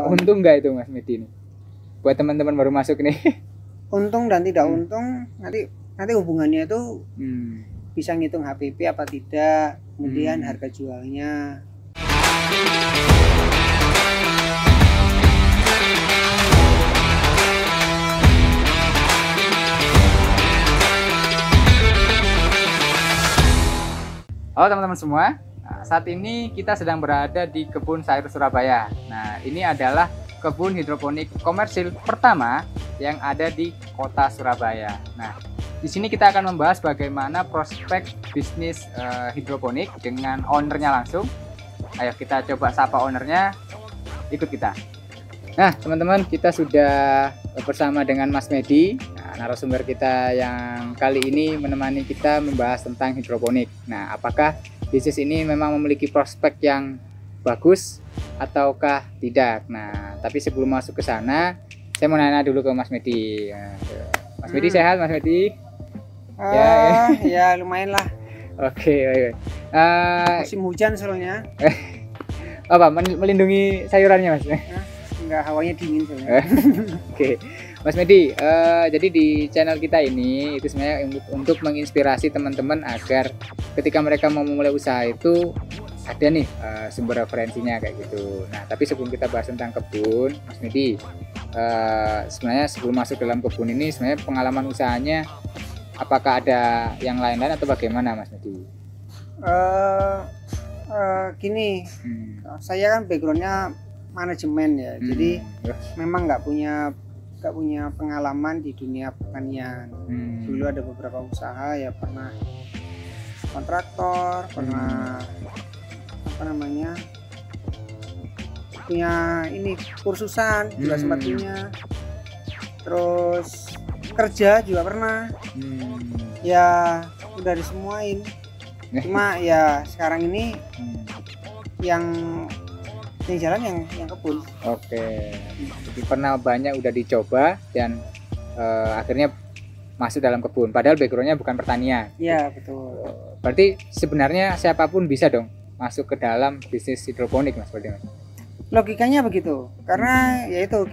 Untung nggak itu Mas Medi ini? Buat teman-teman baru masuk nih. Untung dan tidak untung nanti hubungannya itu Hmm. bisa ngitung HPP apa tidak, kemudian harga jualnya. Halo teman-teman semua, nah, saat ini kita sedang berada di Kebun Sayur Surabaya. Nah, ini adalah kebun hidroponik komersil pertama yang ada di kota Surabaya. Nah, di sini kita akan membahas bagaimana prospek bisnis hidroponik dengan ownernya langsung. Ayo kita coba sapa ownernya, ikut kita. Nah, teman-teman, kita sudah bersama dengan Mas Medi. Nah, narasumber kita yang kali ini menemani kita membahas tentang hidroponik. Nah, apakah bisnis ini memang memiliki prospek yang bagus ataukah tidak? Nah, tapi sebelum masuk ke sana, saya mau nanya dulu ke Mas Medi. Nah, Mas Medi sehat, Mas Medi? Ya lumayan lah. Oke. Musim hujan soalnya. Apa melindungi sayurannya, Mas? Enggak, hawanya dingin soalnya. Oke, Mas Medi, jadi di channel kita ini itu sebenarnya untuk menginspirasi teman-teman agar ketika mereka mau memulai usaha itu ada nih sumber referensinya kayak gitu. Nah, tapi sebelum kita bahas tentang kebun, Mas Medi, sebenarnya sebelum masuk dalam kebun ini sebenarnya pengalaman usahanya apakah ada yang lain-lain atau bagaimana, Mas Medi? Gini, saya kan backgroundnya manajemen ya, jadi memang nggak punya pengalaman di dunia pertanian. Dulu ada beberapa usaha ya, pernah kontraktor, pernah punya ini kursusan juga sempat punya, terus kerja juga pernah. Ya udah disemuain, cuma ya sekarang ini yang jalan yang kebun. Oke. Jadi pernah banyak udah dicoba dan akhirnya masuk dalam kebun. Padahal backgroundnya bukan pertanian. Iya betul. Berarti sebenarnya siapapun bisa dong masuk ke dalam bisnis hidroponik, Mas Medi? Logikanya begitu. Karena yaitu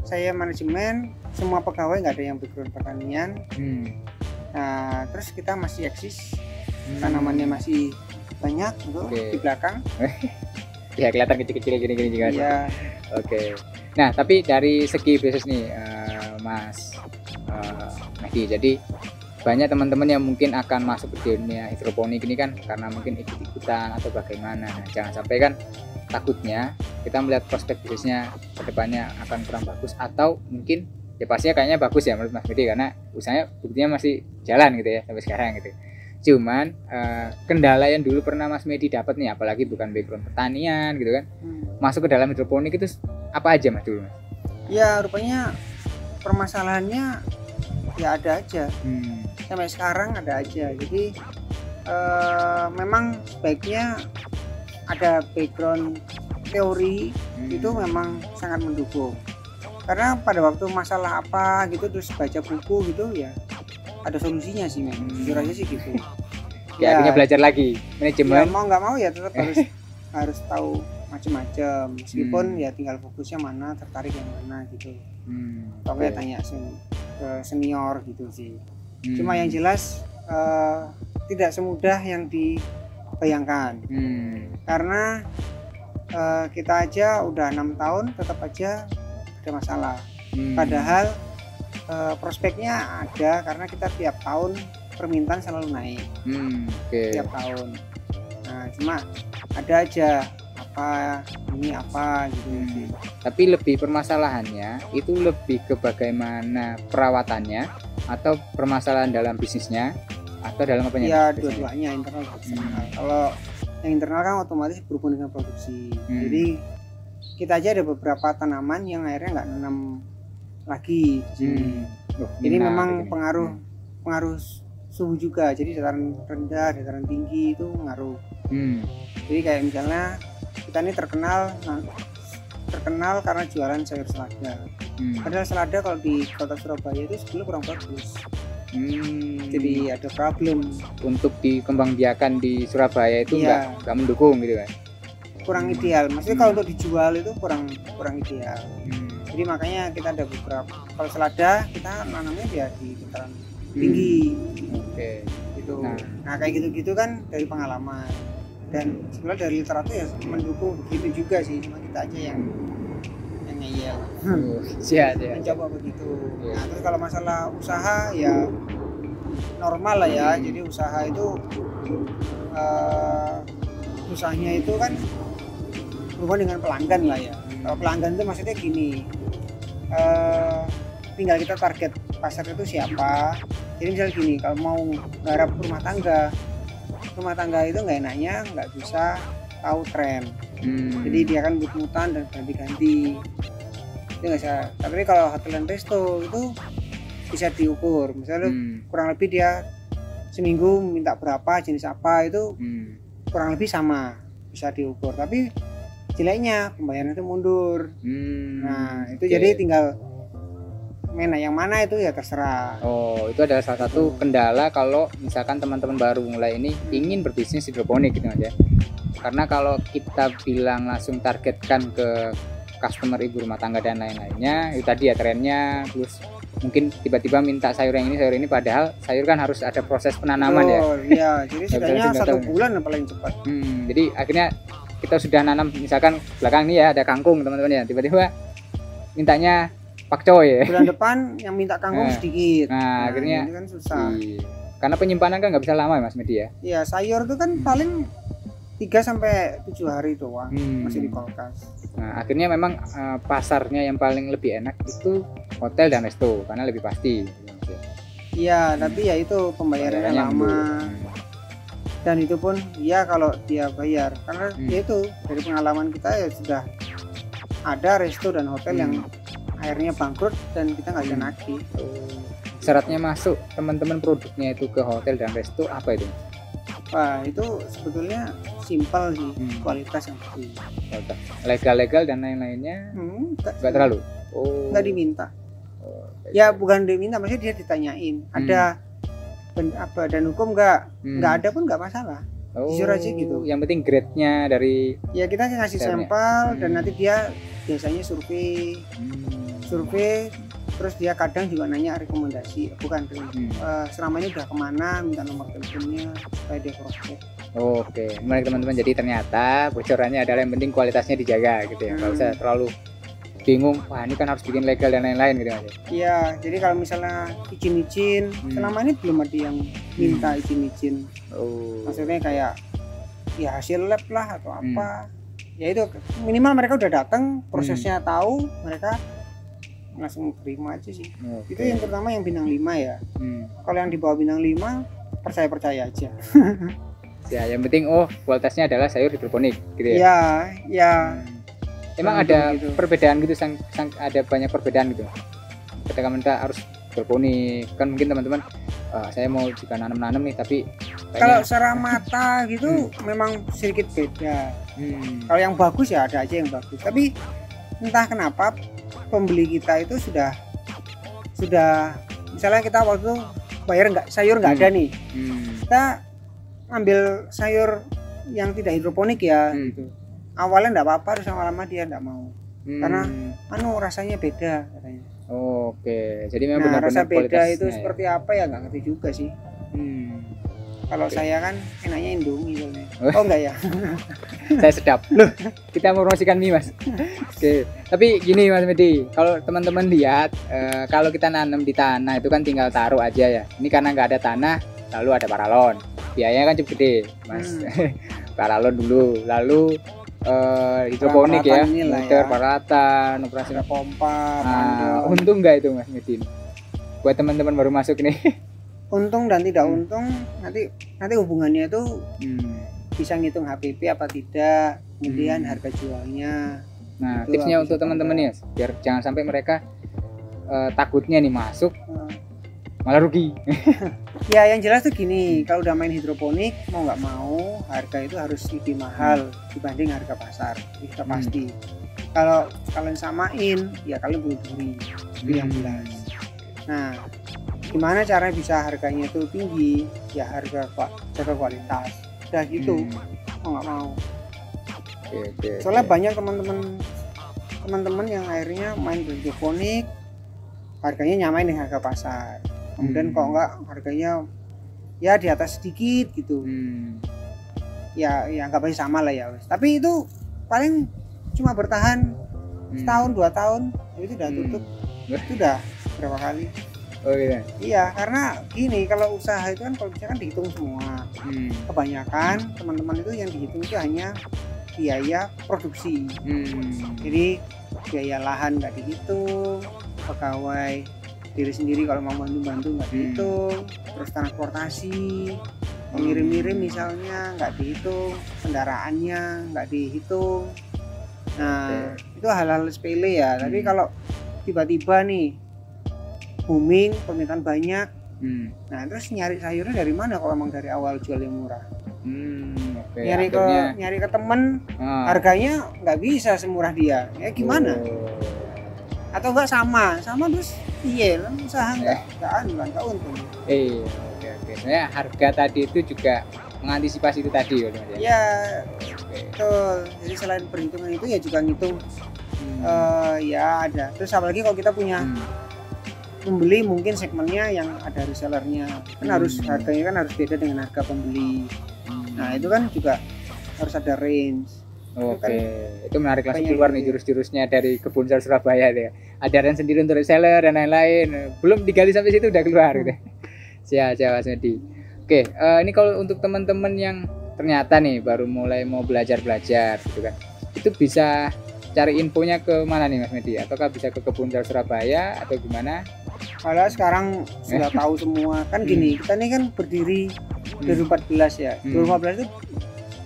saya manajemen, semua pegawai nggak ada yang background pertanian. Nah terus kita masih eksis, tanamannya masih banyak tuh di belakang. Ya kelihatan kecil-kecil gini-gini juga. Iya. Oke. Nah, tapi dari segi bisnis nih, Mas Medi, jadi banyak teman-teman yang mungkin akan masuk ke dunia hidroponik ini kan karena mungkin ikut-ikutan atau bagaimana. Nah, jangan sampai kan takutnya kita melihat prospek bisnisnya ke depannya akan kurang bagus atau mungkin ya pastinya kayaknya bagus ya menurut Mas Medi karena usahanya buktinya masih jalan gitu ya sampai sekarang gitu. Cuman kendala yang dulu pernah Mas Medi dapat nih, apalagi bukan background pertanian gitu kan, masuk ke dalam hidroponik itu apa aja Mas dulu, Mas? Ya rupanya permasalahannya ya ada aja, sampai sekarang ada aja. Jadi memang sebaiknya ada background teori, itu memang sangat mendukung. Karena pada waktu masalah apa gitu terus baca buku gitu ya ada solusinya sih memang. Jujur aja sih gitu. Ya akhirnya belajar lagi manajemen. Ya, mau nggak mau ya tetap harus tahu macam-macam. Meskipun ya tinggal fokusnya mana, tertarik yang mana gitu. Pokoknya tanya ke senior gitu sih. Cuma yang jelas tidak semudah yang dibayangkan. Karena kita aja udah 6 tahun tetap aja ada masalah. Padahal prospeknya ada karena kita tiap tahun permintaan selalu naik. Tiap tahun. Nah, cuma ada aja apa gitu sih. Tapi lebih permasalahannya itu lebih ke bagaimana perawatannya atau permasalahan dalam bisnisnya atau dalam apa ya? Dua-duanya, internal dan eksternal. Kalau yang internal kan otomatis berhubungan dengan produksi. Jadi kita aja ada beberapa tanaman yang akhirnya nggak nanam lagi. Jadi memang pengaruh suhu juga. Jadi dataran rendah, dataran tinggi itu ngaruh. Jadi kayak misalnya kita ini terkenal karena jualan sayur selada. Padahal selada kalau di kota Surabaya itu sebetulnya kurang bagus. Jadi ada problem untuk dikembangbiakan di Surabaya itu nggak mendukung gitu kan? kurang ideal. Maksudnya kalau untuk dijual itu kurang ideal. Jadi makanya kita ada beberapa. Kalau selada kita nanamnya dia di dataran tinggi. Oke. Gitu. Nah kayak gitu-gitu kan dari pengalaman. Dan sebenarnya dari literatur ya mendukung begitu juga sih. Cuma kita aja yang ngeyel. Siap. Mencoba begitu. Nah terus kalau masalah usaha ya normal lah ya. Jadi usaha itu susahnya itu kan berhubungan dengan pelanggan lah ya. Kalau pelanggan itu maksudnya gini, tinggal kita target pasar itu siapa. Jadi misalnya gini, kalau mau garap rumah tangga itu nggak enaknya nggak bisa tahu tren. Jadi dia kan mut-mutan dan ganti-ganti. Itu nggak bisa. Tapi kalau hotel dan resto itu bisa diukur. Misalnya kurang lebih dia seminggu minta berapa, jenis apa itu kurang lebih sama, bisa diukur. Tapi jeleknya pembayaran itu mundur. Nah itu jadi tinggal yang mana itu ya terserah. Oh itu adalah salah satu kendala kalau misalkan teman-teman baru mulai ini ingin berbisnis hidroponik gitu aja. Karena kalau kita bilang langsung targetkan ke customer ibu rumah tangga dan lain-lainnya, itu tadi ya trennya, terus mungkin tiba-tiba minta sayur yang ini sayur ini, padahal sayur kan harus ada proses penanaman. Iya, jadi setidaknya 1 bulan yang paling cepat. Jadi akhirnya kita sudah nanam, misalkan belakang ini ya ada kangkung teman-teman ya, tiba-tiba mintanya pakcoy ya. Bulan depan yang minta kangkung sedikit. Nah akhirnya ini kan susah. Karena penyimpanan kan nggak bisa lama ya Mas Medi ya. Iya, sayur itu kan paling 3-7 hari doang masih di kulkas. Nah akhirnya memang pasarnya yang paling lebih enak itu hotel dan resto karena lebih pasti. Iya, tapi ya itu pembayarannya lama. Dan itu pun ya kalau dia bayar, karena ya itu dari pengalaman kita ya sudah ada resto dan hotel yang akhirnya bangkrut dan kita nggak bisa nagih. Syaratnya masuk teman-teman produknya itu ke hotel dan resto apa itu? Wah itu sebetulnya simpel sih, kualitas yang penting. Legal dan lain-lainnya nggak terlalu. Nggak diminta. Ya bukan diminta, maksudnya dia ditanyain ada badan hukum nggak ada pun nggak masalah. Jujur aja gitu. Yang penting grade-nya dari. Ya kita ngasih sampel dan nanti dia biasanya survei, terus dia kadang juga nanya rekomendasi, selama ini udah kemana, minta nomor teleponnya supaya dia cross check. Oke, menarik teman-teman. Jadi ternyata bocorannya adalah yang penting kualitasnya dijaga gitu ya. Nggak usah terlalu bingung, wah ini kan harus bikin legal dan lain-lain gitu aja. Iya, jadi kalau misalnya izin selama ini belum ada yang minta izin. Maksudnya kayak ya hasil lab lah atau apa. Ya itu minimal mereka udah datang, prosesnya tahu, mereka langsung terima aja sih. Itu yang pertama yang bintang 5 ya. Kalau yang di bawah bintang 5 percaya aja. Ya yang penting kualitasnya adalah sayur hidroponik gitu ya. Ya. Emang ada perbedaan gitu, ada banyak perbedaan gitu. Ketika kita harus hidroponik, kan mungkin teman-teman saya mau juga nanam nih, tapi kalau secara mata gitu memang sedikit beda. Kalau yang bagus ya ada aja yang bagus, tapi entah kenapa pembeli kita itu sudah misalnya kita waktu bayar sayur nggak ada nih, kita ambil sayur yang tidak hidroponik ya gitu. Awalnya enggak apa-apa, terus lama-lama dia enggak mau. Karena rasanya beda katanya. Oke. Jadi memang rasa beda itu seperti apa ya enggak ngerti juga sih. Kalau saya kan enaknya Indomie soalnya. Enggak ya. Saya sedap. Loh, kita promosikan mie, Mas. Oke. Tapi gini Mas Medi, kalau teman-teman lihat kalau kita nanam di tanah itu kan tinggal taruh aja ya. Ini karena enggak ada tanah, lalu ada paralon. Biayanya kan cukup gede, Mas. Paralon dulu, lalu hidroponik ya, motor peralatan, operasi pompa. Untung nggak itu Mas Medin? Buat teman-teman baru masuk ini. Untung dan tidak untung nanti hubungannya itu bisa ngitung HPP apa tidak, kemudian harga jualnya. Nah itu tipsnya untuk teman-teman ya, biar jangan sampai mereka takutnya nih masuk malah rugi. Ya yang jelas tuh gini, kalau udah main hidroponik mau nggak mau harga itu harus lebih mahal dibanding harga pasar, itu pasti. Kalau kalian samain ya kalian beli itu yang jelas. Nah gimana cara bisa harganya itu tinggi, ya jaga kualitas udah gitu. Mau nggak mau Soalnya banyak teman-teman yang akhirnya main hidroponik, harganya nyamain dengan harga pasar. Kemudian kok enggak harganya ya di atas sedikit gitu. Ya anggap aja sama lah ya. Tapi itu paling cuma bertahan setahun 2 tahun, itu udah tutup. Itu udah berapa kali? Oh iya. Iya, karena gini, kalau usaha itu kan kalau bisa kan dihitung semua. Kebanyakan teman-teman itu yang dihitung itu hanya biaya produksi. Jadi biaya lahan nggak dihitung, pegawai diri sendiri kalau mau bantu nggak dihitung, terus transportasi, pengirim-ngirim misalnya nggak dihitung, kendaraannya nggak dihitung. Nah itu hal-hal sepele ya. Tapi kalau tiba-tiba nih booming, permintaan banyak, nah terus nyari sayurnya dari mana kalau emang dari awal jual yang murah? Nyari ke temen, harganya nggak bisa semurah dia, ya gimana? Atau enggak sama terus iya lah, usaha nggak untung. Oke. Sebenarnya harga tadi itu juga mengantisipasi itu tadi ya. Ya betul. Jadi selain perhitungan itu ya juga ngitung ya ada. Terus apalagi kalau kita punya pembeli, mungkin segmennya yang ada resellernya kan harus harganya kan harus beda dengan harga pembeli. Nah itu kan juga harus ada range. Itu menarik, langsung keluar nih jurus-jurusnya dari kebun sayur Surabaya ya. Ada range sendiri untuk reseller dan lain-lain. Belum digali sampai situ udah keluar gitu. Siap Mas Medi. Ini kalau untuk teman-teman yang ternyata nih baru mulai mau belajar gitu kan, itu bisa cari infonya ke mana nih Mas Medi? Ataukah bisa ke kebun sayur Surabaya atau gimana? Kalau sekarang sudah tahu semua kan gini, kita ini kan berdiri 2014 ya. 2015 itu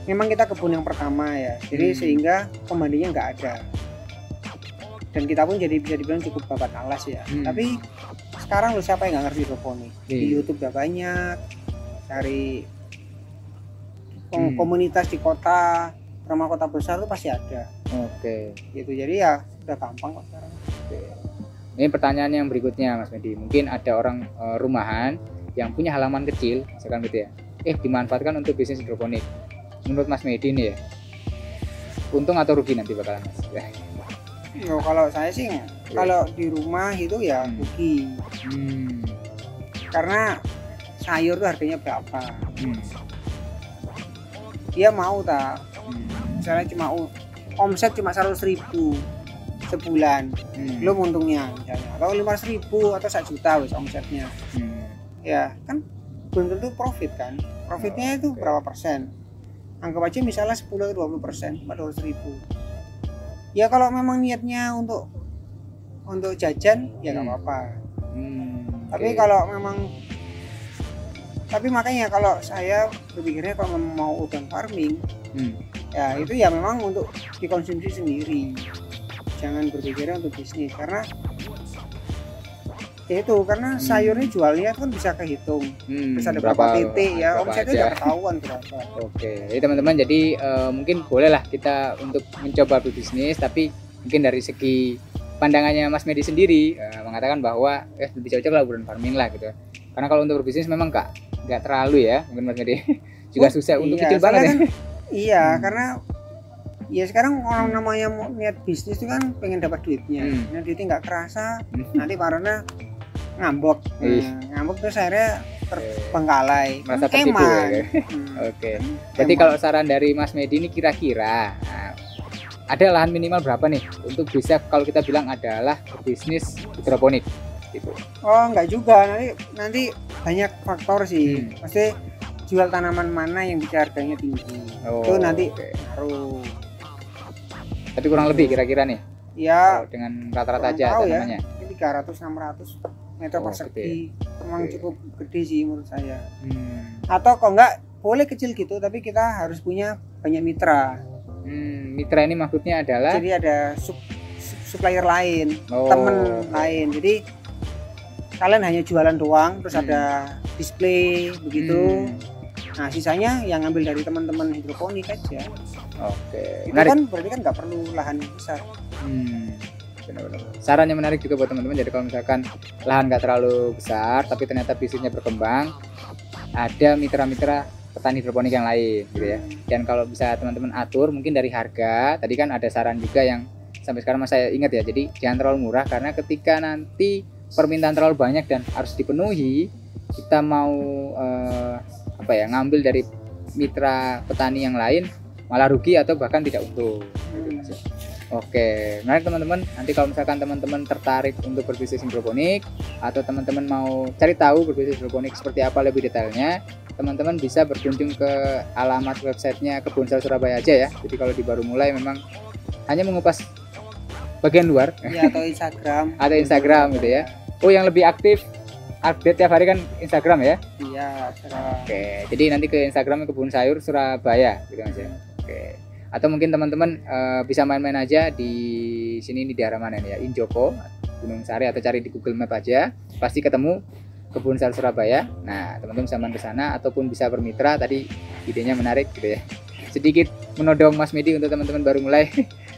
memang kita kebun yang pertama ya. Jadi sehingga pembandingnya nggak ada. Dan kita pun jadi bisa dibilang cukup babat alas ya. Tapi sekarang loh siapa yang nggak ngerti hidroponik? Di YouTube udah banyak. Cari komunitas di kota, rumah kota besar itu pasti ada. Gitu. Jadi ya udah gampang kok sekarang. Ini pertanyaan yang berikutnya Mas Medi. Mungkin ada orang rumahan yang punya halaman kecil, misalkan gitu ya. Dimanfaatkan untuk bisnis hidroponik. Menurut Mas Medi nih ya, untung atau rugi nanti bakalan Mas? Kalau saya sih kalau di rumah itu ya rugi. Karena sayur tuh harganya berapa? Dia mau tak? Misalnya cuma omset cuma 100.000 sebulan, belum untungnya misalnya. Kalau 500.000 atau 1 juta wis omsetnya. Ya kan belum tentu profit kan. Profitnya itu berapa persen? Anggap aja misalnya 10-20%, 400.000. Ya kalau memang niatnya untuk jajan ya nggak apa-apa. Tapi kalau memang makanya kalau saya berpikirnya kalau mau urban farming ya itu ya memang untuk dikonsumsi sendiri, jangan berpikirnya untuk bisnis. Karena ya itu, karena sayurnya jualnya kan bisa kehitung, bisa ada berapa titik ya, omsetnya udah ketahuan berapa. Jadi teman-teman, jadi mungkin bolehlah kita untuk mencoba berbisnis, tapi mungkin dari segi pandangannya Mas Medi sendiri mengatakan bahwa lebih cocok lah urban farming lah gitu. Karena kalau untuk berbisnis memang nggak terlalu ya, mungkin Mas Medi juga susah untuk kecil banget ya. Iya, karena ya sekarang orang namanya niat bisnis itu kan pengen dapat duitnya. Nah duitnya nggak kerasa, nanti parahnya ngambek terus akhirnya terbengkalai, merasa tertipu ya. Berarti kalau saran dari Mas Medi ini kira-kira ada lahan minimal berapa nih untuk bisa kalau kita bilang adalah bisnis hidroponik gitu? Enggak juga, nanti banyak faktor sih. Pasti jual tanaman mana yang bisa harganya tinggi, itu nanti ngaruh. Tapi kurang lebih kira-kira nih ya dengan rata-rata aja tanamannya ya, 300-600 meter persegi memang cukup gede sih menurut saya. Atau kalau enggak boleh kecil gitu, tapi kita harus punya banyak mitra. Mitra ini maksudnya adalah jadi ada supplier lain, temen lain. Jadi kalian hanya jualan doang, terus ada display begitu. Nah sisanya yang ngambil dari teman-teman hidroponik aja. Itu kan berarti kan nggak perlu lahan besar. Benar-benar. Sarannya menarik juga buat teman-teman. Jadi kalau misalkan lahan nggak terlalu besar tapi ternyata bisnisnya berkembang, ada mitra-mitra petani hidroponik yang lain gitu ya. Dan kalau bisa teman-teman atur mungkin dari harga, tadi kan ada saran juga yang sampai sekarang saya ingat ya, jadi jangan terlalu murah karena ketika nanti permintaan terlalu banyak dan harus dipenuhi, kita mau ngambil dari mitra petani yang lain malah rugi atau bahkan tidak untung. Oke, menarik teman-teman. Nanti kalau misalkan teman-teman tertarik untuk berbisnis hidroponik atau teman-teman mau cari tahu berbisnis hidroponik seperti apa lebih detailnya, teman-teman bisa berkunjung ke alamat websitenya Kebun Sayur Surabaya aja ya. Jadi kalau di baru mulai memang hanya mengupas bagian luar. Ya, atau Instagram. Atau Instagram gitu ya. Oh, yang lebih aktif update tiap hari kan Instagram ya? Iya. Oke, jadi nanti ke Instagram Kebun Sayur Surabaya gitu Mas ya. Oke. Atau mungkin teman-teman bisa main-main aja di sini, di daerah mana nih ya, Injoko, Gunung Sari, atau cari di Google Map aja, pasti ketemu Kebun Sayur Surabaya. Nah, teman-teman bisa main ke sana ataupun bisa bermitra. Tadi idenya menarik gitu ya. Sedikit menodong Mas Medi untuk teman-teman baru mulai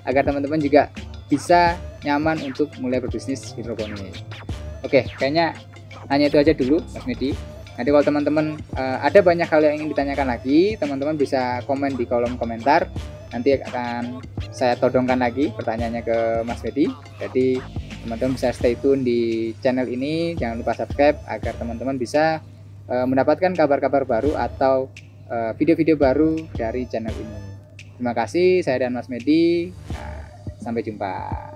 agar teman-teman juga bisa nyaman untuk mulai berbisnis hidroponik. Oke, kayaknya hanya itu aja dulu Mas Medi. Nanti kalau teman-teman ada banyak hal yang ingin ditanyakan lagi, teman-teman bisa komen di kolom komentar. Nanti akan saya todongkan lagi pertanyaannya ke Mas Medi. Jadi teman-teman bisa stay tune di channel ini, jangan lupa subscribe agar teman-teman bisa mendapatkan kabar-kabar baru atau video-video baru dari channel ini. Terima kasih, saya dan Mas Medi. Sampai jumpa.